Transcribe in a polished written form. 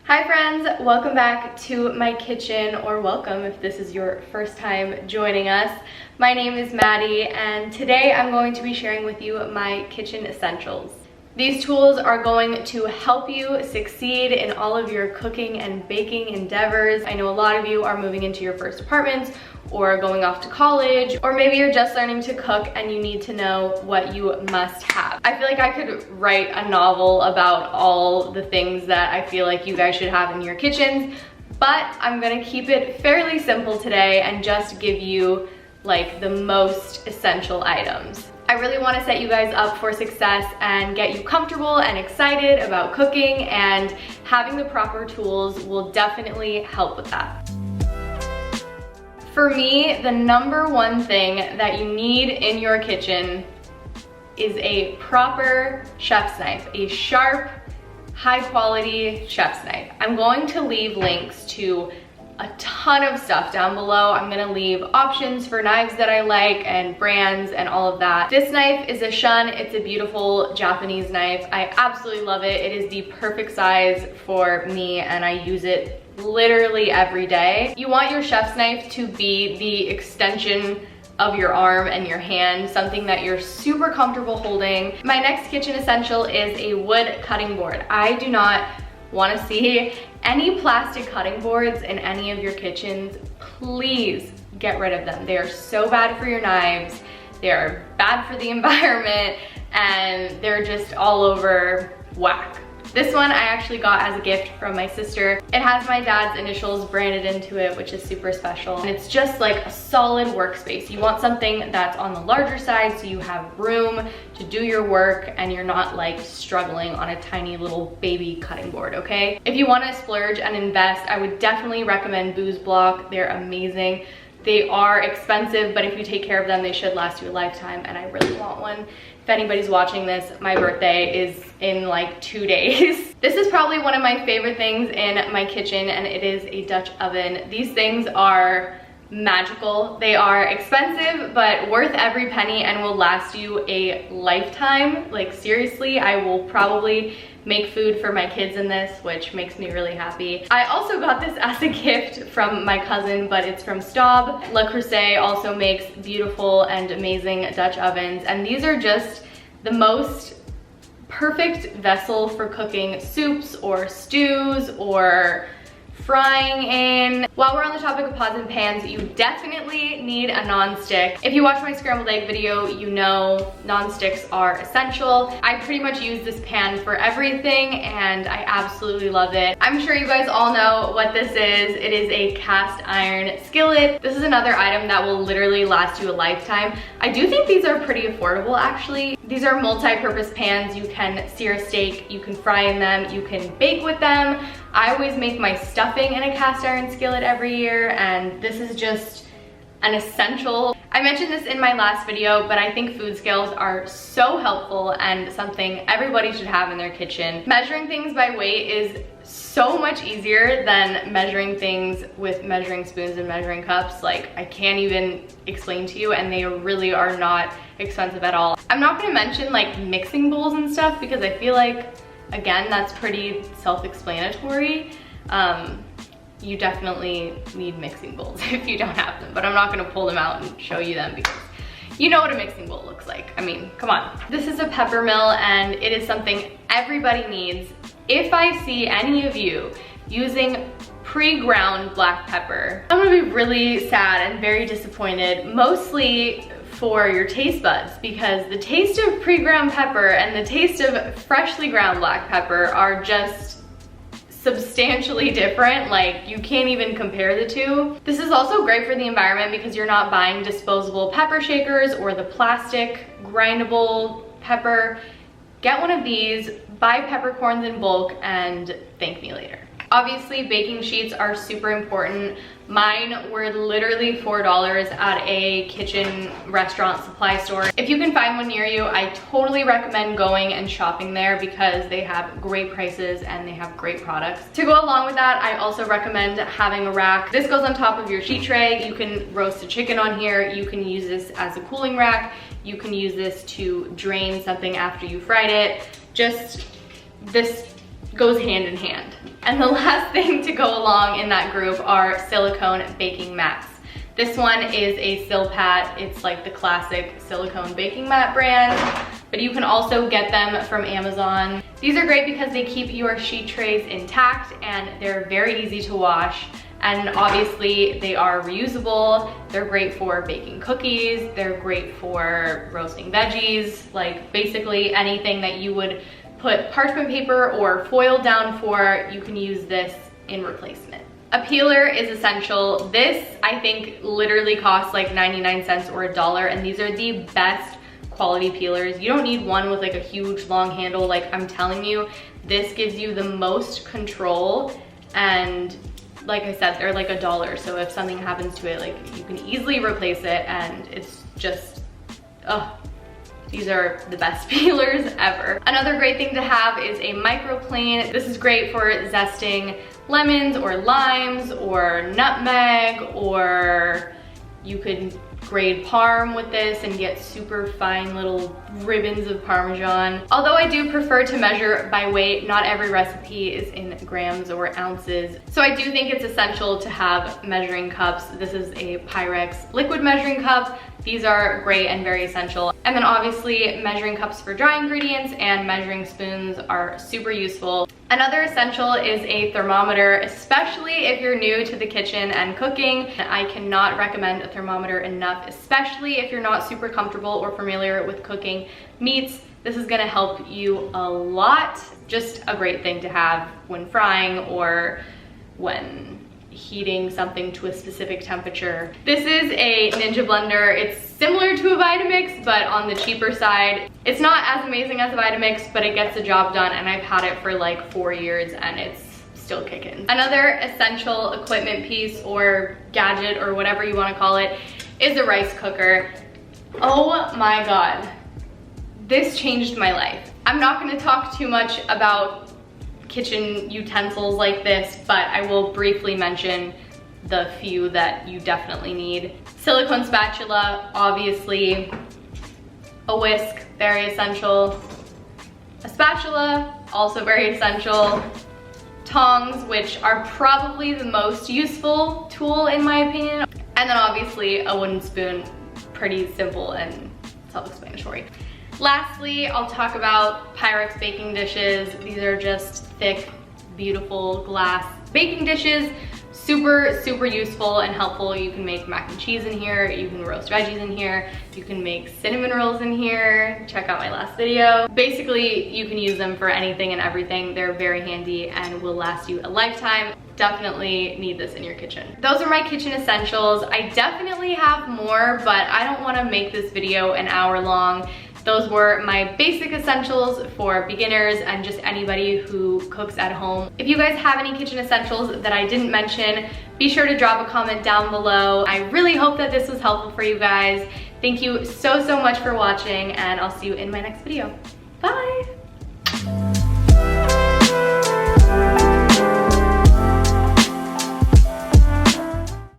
Hi friends, welcome back to my kitchen, or welcome if this is your first time joining us. My name is Maddie and today I'm going to be sharing with you my kitchen essentials. These tools are going to help you succeed in all of your cooking and baking endeavors. I know a lot of you are moving into your first apartments or going off to college, or maybe you're just learning to cook and you need to know what you must have. I feel like I could write a novel about all the things that I feel like you guys should have in your kitchens, but I'm gonna keep it fairly simple today and just give you like the most essential items. I really want to set you guys up for success and get you comfortable and excited about cooking, and having the proper tools will definitely help with that. For me, the number one thing that you need in your kitchen is a proper chef's knife, a sharp, high quality chef's knife. I'm going to leave links to a ton of stuff down below. I'm gonna leave options for knives that I like and brands and all of that. This knife is a Shun. It's a beautiful Japanese knife. I absolutely love it. It is the perfect size for me and I use it literally every day. You want your chef's knife to be the extension of your arm and your hand, something that you're super comfortable holding. My next kitchen essential is a wood cutting board. I do not want to see any plastic cutting boards in any of your kitchens. Please get rid of them. They are so bad for your knives, they are bad for the environment, and they're just all over whack. This one I actually got as a gift from my sister. It has my dad's initials branded into it, which is super special. And it's just like a solid workspace. You want something that's on the larger side so you have room to do your work and you're not like struggling on a tiny little baby cutting board, okay? If you want to splurge and invest, I would definitely recommend Booz Block. They're amazing. They are expensive, but if you take care of them, they should last you a lifetime, and I really want one. If anybody's watching this, my birthday is in like 2 days. This is probably one of my favorite things in my kitchen, and it is a Dutch oven. These things are magical. They are expensive, but worth every penny and will last you a lifetime. Like seriously, I will probably make food for my kids in this, which makes me really happy. I also got this as a gift from my cousin, but it's from Staub. Le Creuset also makes beautiful and amazing Dutch ovens, and these are just the most perfect vessel for cooking soups or stews or frying in. While we're on the topic of pots and pans, you definitely need a non-stick. If you watch my scrambled egg video, you know non-sticks are essential. I pretty much use this pan for everything and I absolutely love it. I'm sure you guys all know what this is. It is a cast iron skillet. This is another item that will literally last you a lifetime. I do think these are pretty affordable actually. These are multi-purpose pans. You can sear a steak, you can fry in them, you can bake with them. I always make my stuffing in a cast iron skillet every year, and this is just an essential. I mentioned this in my last video, but I think food scales are so helpful and something everybody should have in their kitchen. Measuring things by weight is so much easier than measuring things with measuring spoons and measuring cups. Like, I can't even explain to you, and they really are not expensive at all. I'm not gonna mention like mixing bowls and stuff because I feel like, again, that's pretty self-explanatory. You definitely need mixing bowls if you don't have them, but I'm not gonna pull them out and show you them because you know what a mixing bowl looks like. I mean, come on. This is a Peppermill and it is something everybody needs. If I see any of you using pre-ground black pepper, I'm gonna be really sad and very disappointed, mostly for your taste buds, because the taste of pre-ground pepper and the taste of freshly ground black pepper are just substantially different. Like, you can't even compare the two. This is also great for the environment because you're not buying disposable pepper shakers or the plastic grindable pepper. Get one of these, buy peppercorns in bulk, and thank me later. Obviously, baking sheets are super important. Mine were literally $4 at a kitchen restaurant supply store. If you can find one near you, I totally recommend going and shopping there because they have great prices and they have great products. To go along with that, I also recommend having a rack. This goes on top of your sheet tray. You can roast a chicken on here. You can use this as a cooling rack. You can use this to drain something after you fried it. Just this goes hand in hand. And the last thing to go along in that group are silicone baking mats. This one is a Silpat. It's like the classic silicone baking mat brand, but you can also get them from Amazon. These are great because they keep your sheet trays intact and they're very easy to wash. And obviously they are reusable. They're great for baking cookies. They're great for roasting veggies, like basically anything that you would put parchment paper or foil down for, you can use this in replacement. A peeler is essential. This, I think, literally costs like 99 cents or $1, and these are the best quality peelers. You don't need one with like a huge long handle. Like, I'm telling you, this gives you the most control, and like I said, they're like $1. So if something happens to it, like, you can easily replace it, and it's just, oh, these are the best peelers ever. Another great thing to have is a Microplane. This is great for zesting lemons or limes or nutmeg, or you could grade parm with this and get super fine little ribbons of Parmesan. Although I do prefer to measure by weight, not every recipe is in grams or ounces. So I do think it's essential to have measuring cups. This is a Pyrex liquid measuring cup. These are great and very essential. And then obviously measuring cups for dry ingredients and measuring spoons are super useful. Another essential is a thermometer, especially if you're new to the kitchen and cooking. I cannot recommend a thermometer enough, especially if you're not super comfortable or familiar with cooking meats. This is gonna help you a lot. Just a great thing to have when frying or when heating something to a specific temperature. This is a Ninja blender. It's similar to a Vitamix, but on the cheaper side. It's not as amazing as a Vitamix, but it gets the job done, and I've had it for like 4 years and it's still kicking. Another essential equipment piece or gadget or whatever you want to call it is a rice cooker. Oh my God, this changed my life. I'm not going to talk too much about kitchen utensils like this, but I will briefly mention the few that you definitely need. Silicone spatula, obviously. A whisk, very essential. A spatula, also very essential. Tongs, which are probably the most useful tool in my opinion. And then obviously a wooden spoon, pretty simple and self-explanatory. Lastly, I'll talk about Pyrex baking dishes. These are just thick, beautiful glass baking dishes. Super, super useful and helpful. You can make mac and cheese in here. You can roast veggies in here. You can make cinnamon rolls in here. Check out my last video. Basically, you can use them for anything and everything. They're very handy and will last you a lifetime. Definitely need this in your kitchen. Those are my kitchen essentials. I definitely have more, but I don't want to make this video an hour long. Those were my basic essentials for beginners and just anybody who cooks at home. If you guys have any kitchen essentials that I didn't mention, be sure to drop a comment down below. I really hope that this was helpful for you guys. Thank you so, so much for watching, and I'll see you in my next video. Bye!